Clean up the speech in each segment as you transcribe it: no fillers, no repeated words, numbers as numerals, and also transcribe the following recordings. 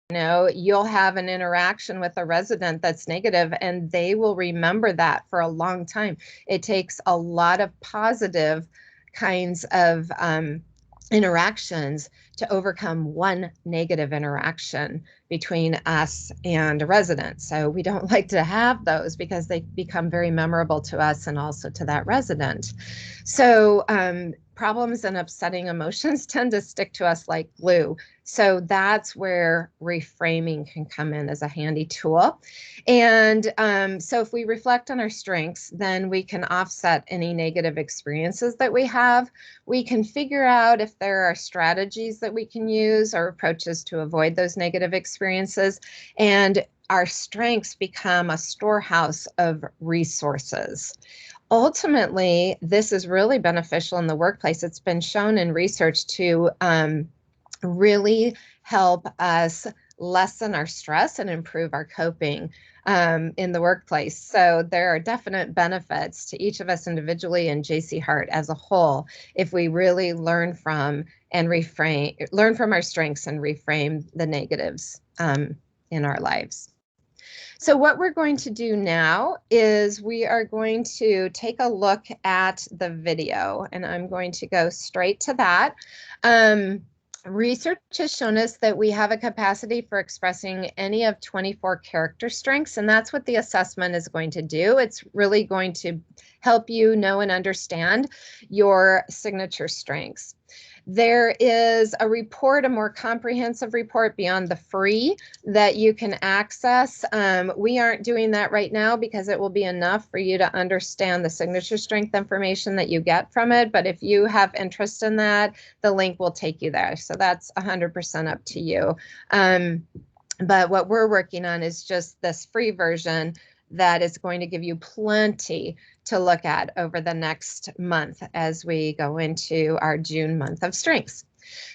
You'll have an interaction with a resident that's negative, and they will remember that for a long time. It takes a lot of positive kinds of interactions to overcome one negative interaction between us and a resident. So we don't like to have those because they become very memorable to us and also to that resident. So problems and upsetting emotions tend to stick to us like glue. So that's where reframing can come in as a handy tool. And so if we reflect on our strengths, then we can offset any negative experiences that we have. We can figure out if there are strategies that we can use or approaches to avoid those negative experiences. And our strengths become a storehouse of resources. Ultimately, this is really beneficial in the workplace. It's been shown in research to really help us lessen our stress and improve our coping in the workplace. So there are definite benefits to each of us individually and JC Hart as a whole if we really learn from our strengths and reframe the negatives in our lives. So what we're going to do now is we are going to take a look at the video, and I'm going to go straight to that. Research has shown us that we have a capacity for expressing any of 24 character strengths, and that's what the assessment is going to do. It's really going to help you know and understand your signature strengths. There is a report, a more comprehensive report beyond the free that you can access. We aren't doing that right now because it will be enough for you to understand the signature strength information that you get from it. But if you have interest in that, the link will take you there. So that's 100% up to you. But what we're working on is just this free version that is going to give you plenty to look at over the next month as we go into our June month of strengths.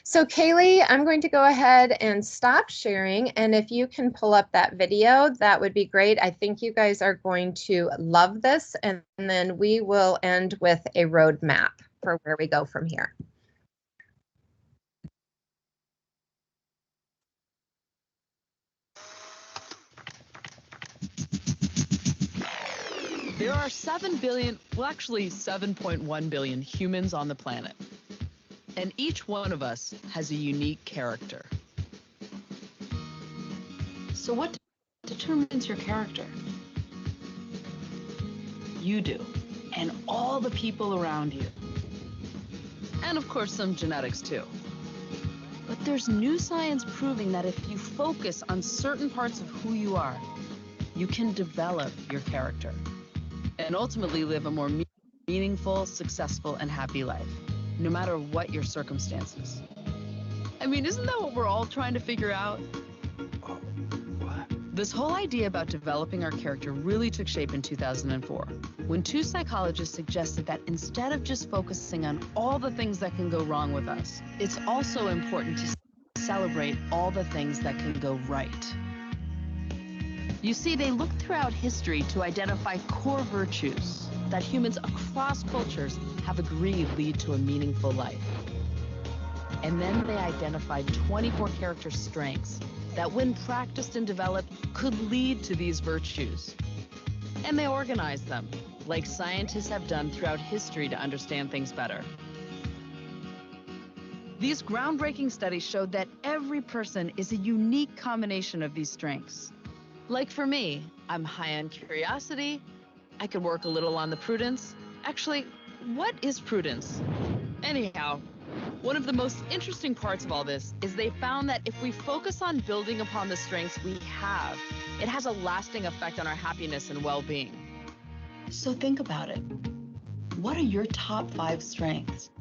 So Kaylee, I'm going to go ahead and stop sharing. And if you can pull up that video, that would be great. I think you guys are going to love this. And then we will end with a roadmap for where we go from here. There are 7 billion, well, actually 7.1 billion humans on the planet. And each one of us has a unique character. So what determines your character? You do, and all the people around you. And of course, some genetics too. But there's new science proving that if you focus on certain parts of who you are, you can develop your character. And ultimately live a more meaningful, successful, and happy life, no matter what your circumstances. I mean, isn't that what we're all trying to figure out? This whole idea about developing our character really took shape in 2004, when two psychologists suggested that instead of just focusing on all the things that can go wrong with us, it's also important to celebrate all the things that can go right. You see, they looked throughout history to identify core virtues that humans across cultures have agreed lead to a meaningful life. And then they identified 24 character strengths that, when practiced and developed, could lead to these virtues. And they organized them, like scientists have done throughout history to understand things better. These groundbreaking studies showed that every person is a unique combination of these strengths. Like for me, I'm high on curiosity. I could work a little on the prudence. Actually, what is prudence? Anyhow, one of the most interesting parts of all this is they found that if we focus on building upon the strengths we have, it has a lasting effect on our happiness and well-being. So think about it. What are your top 5 strengths?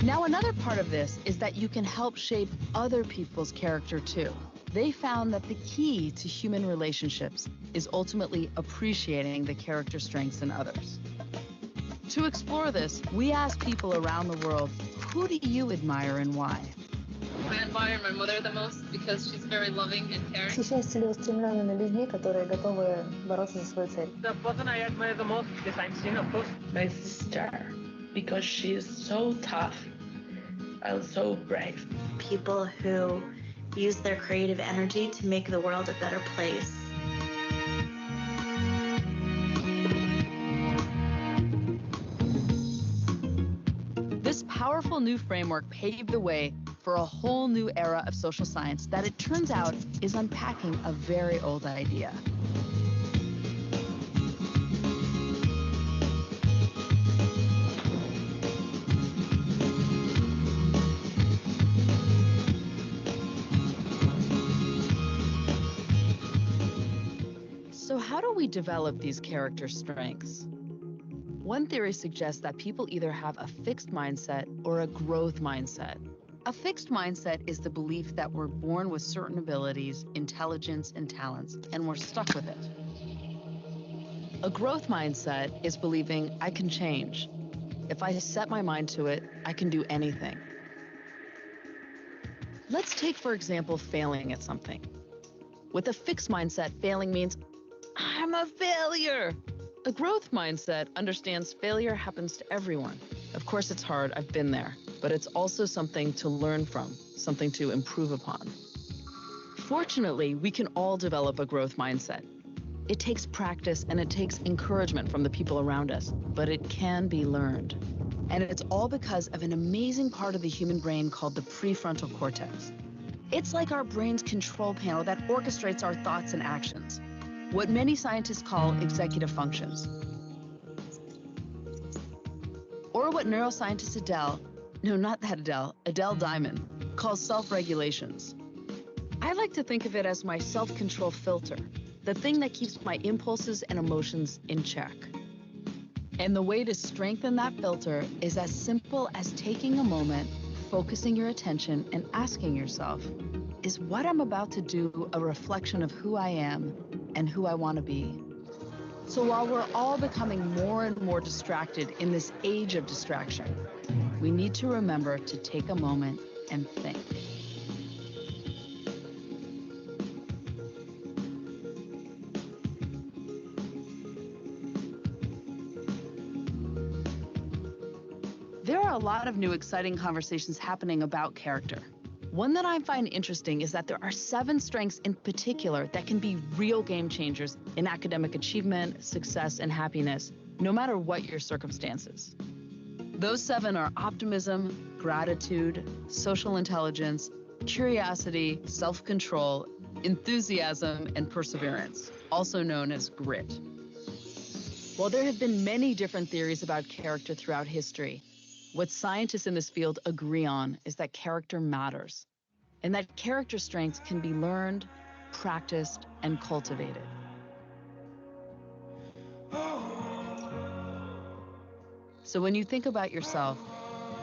Now, another part of this is that you can help shape other people's character too. They found that the key to human relationships is ultimately appreciating the character strengths in others. To explore this, we asked people around the world, who do you admire and why? I admire my mother the most because she's very loving and caring. Восхищаюсь целеустремленными людьми, которые готовы бороться за свою цель. The person I admire the most, besimes Jin, of course, My sister. because she's so tough and so brave. People who use their creative energy to make the world a better place. This powerful new framework paved the way for a whole new era of social science that it turns out is unpacking a very old idea. So how do we develop these character strengths? One theory suggests that people either have a fixed mindset or a growth mindset. A fixed mindset is the belief that we're born with certain abilities, intelligence, and talents, and we're stuck with it. A growth mindset is believing I can change. If I set my mind to it, I can do anything. Let's take, for example, failing at something. With a fixed mindset, failing means I'm a failure. A growth mindset understands failure happens to everyone. Of course, it's hard, I've been there, but it's also something to learn from, something to improve upon. Fortunately, we can all develop a growth mindset. It takes practice and it takes encouragement from the people around us, but it can be learned. And it's all because of an amazing part of the human brain called the prefrontal cortex. It's like our brain's control panel that orchestrates our thoughts and actions, what many scientists call executive functions. Or what neuroscientist Adele Diamond, calls self-regulations. I like to think of it as my self-control filter, the thing that keeps my impulses and emotions in check. And the way to strengthen that filter is as simple as taking a moment, focusing your attention, and asking yourself, is what I'm about to do a reflection of who I am and who I want to be? So while we're all becoming more and more distracted in this age of distraction, we need to remember to take a moment and think. There are a lot of new exciting conversations happening about character. One that I find interesting is that there are 7 strengths in particular that can be real game changers in academic achievement, success, and happiness, no matter what your circumstances. Those 7 are optimism, gratitude, social intelligence, curiosity, self-control, enthusiasm, and perseverance, also known as grit. While there have been many different theories about character throughout history, what scientists in this field agree on is that character matters, and that character strengths can be learned, practiced, and cultivated. So when you think about yourself,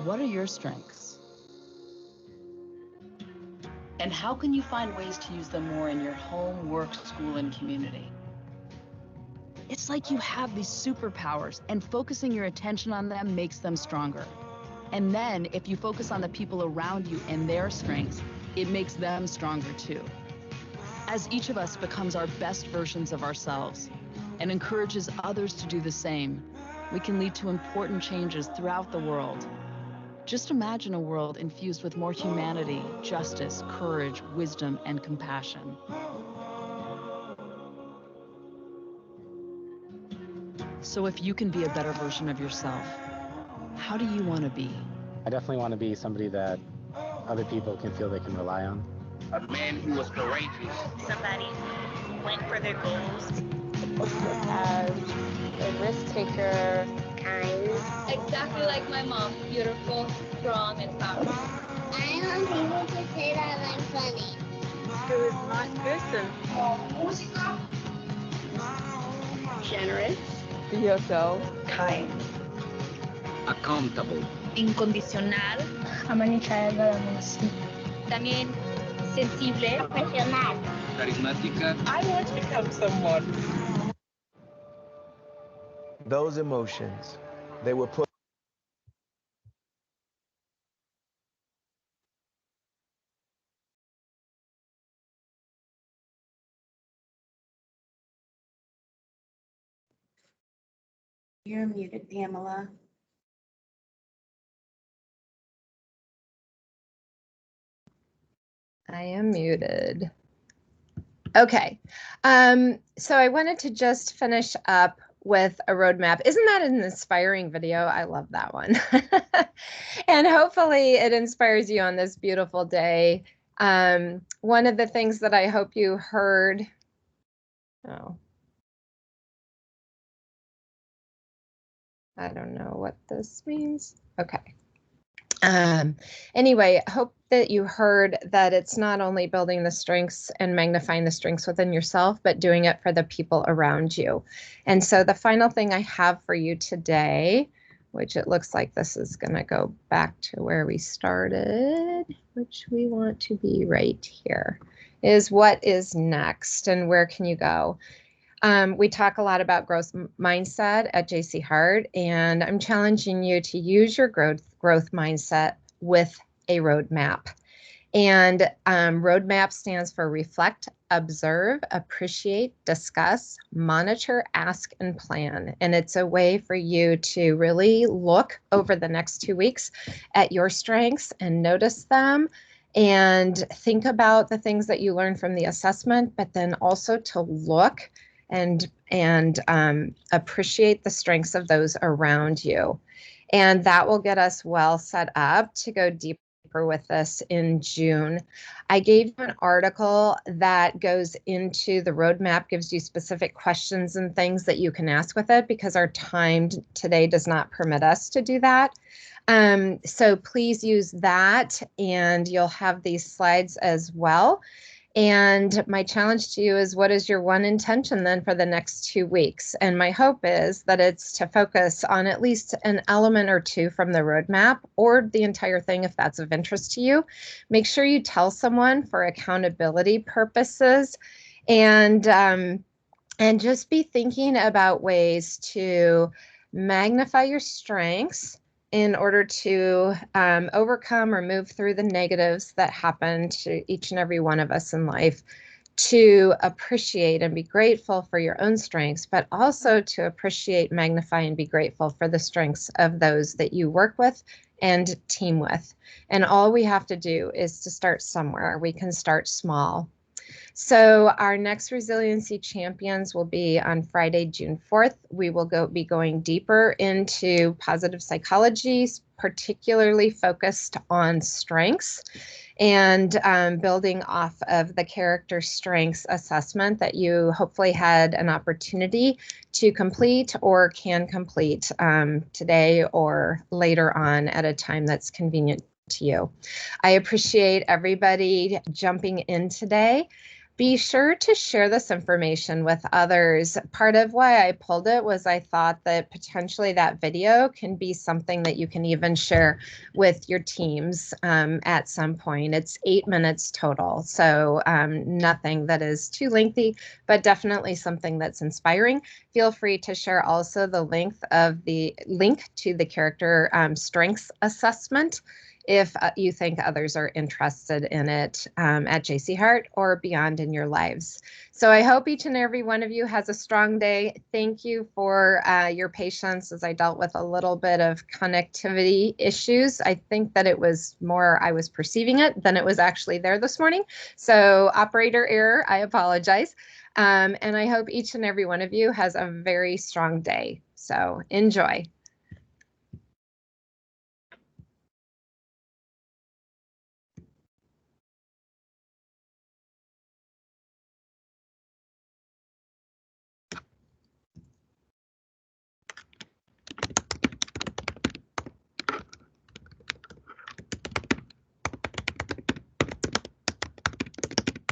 what are your strengths? And how can you find ways to use them more in your home, work, school, and community? It's like you have these superpowers, and focusing your attention on them makes them stronger. And then, if you focus on the people around you and their strengths, it makes them stronger too. As each of us becomes our best versions of ourselves and encourages others to do the same, we can lead to important changes throughout the world. Just imagine a world infused with more humanity, justice, courage, wisdom, and compassion. So if you can be a better version of yourself, how do you want to be? I definitely want to be somebody that other people can feel they can rely on. A man who was courageous. Somebody who went for their goals. As a risk taker. Kind. Exactly like my mom. Beautiful, strong, and powerful. I want people to say that I'm funny. Who is a nice person. Generous. Be yourself. Kind. Accountable. Incondicional. Amanita sí. También sensible. Profesional. Charismática. I want to become someone. Those emotions, they were put You're muted, Pamela. I am muted. Okay. So I wanted to just finish up with a roadmap. Isn't that an inspiring video? I love that one. And hopefully it inspires you on this beautiful day. One of the things that I hope you heard, oh, I don't know what this means. Okay. Anyway, I hope that you heard that it's not only building the strengths and magnifying the strengths within yourself, but doing it for the people around you. And so the final thing I have for you today, which it looks like this is going to go back to where we started, which we want to be right here, is what is next and where can you go? We talk a lot about growth mindset at JC Hart, and I'm challenging you to use your growth mindset with a roadmap. And roadmap stands for reflect, observe, appreciate, discuss, monitor, ask, and plan. And it's a way for you to really look over the next 2 weeks at your strengths and notice them and think about the things that you learned from the assessment, but then also to look and appreciate the strengths of those around you. And that will get us well set up to go deeper with this in June. I gave you an article that goes into the roadmap, gives you specific questions and things that you can ask with it because our time today does not permit us to do that. So please use that, and you'll have these slides as well. And my challenge to you is, what is your one intention then for the next 2 weeks? And my hope is that it's to focus on at least an element or two from the roadmap, or the entire thing if that's of interest to you. Make sure you tell someone for accountability purposes, and just be thinking about ways to magnify your strengths in order to overcome or move through the negatives that happen to each and every one of us in life, to appreciate and be grateful for your own strengths, but also to appreciate, magnify, and be grateful for the strengths of those that you work with and team with. And all we have to do is to start somewhere. We can start small. So our next Resiliency Champions will be on Friday, June 4th. We will be going deeper into positive psychology, particularly focused on strengths, and building off of the character strengths assessment that you hopefully had an opportunity to complete or can complete today or later on at a time that's convenient to you. I appreciate everybody jumping in today. Be sure to share this information with others. Part of why I pulled it was I thought that potentially that video can be something that you can even share with your teams at some point. It's 8 minutes total, so nothing that is too lengthy, but definitely something that's inspiring. Feel free to share also the link to the character strengths assessment if you think others are interested in it at JC Hart or beyond in your lives. So I hope each and every one of you has a strong day. Thank you for your patience as I dealt with a little bit of connectivity issues. I think that it was more I was perceiving it than it was actually there this morning. So operator error, I apologize. And I hope each and every one of you has a very strong day. So enjoy.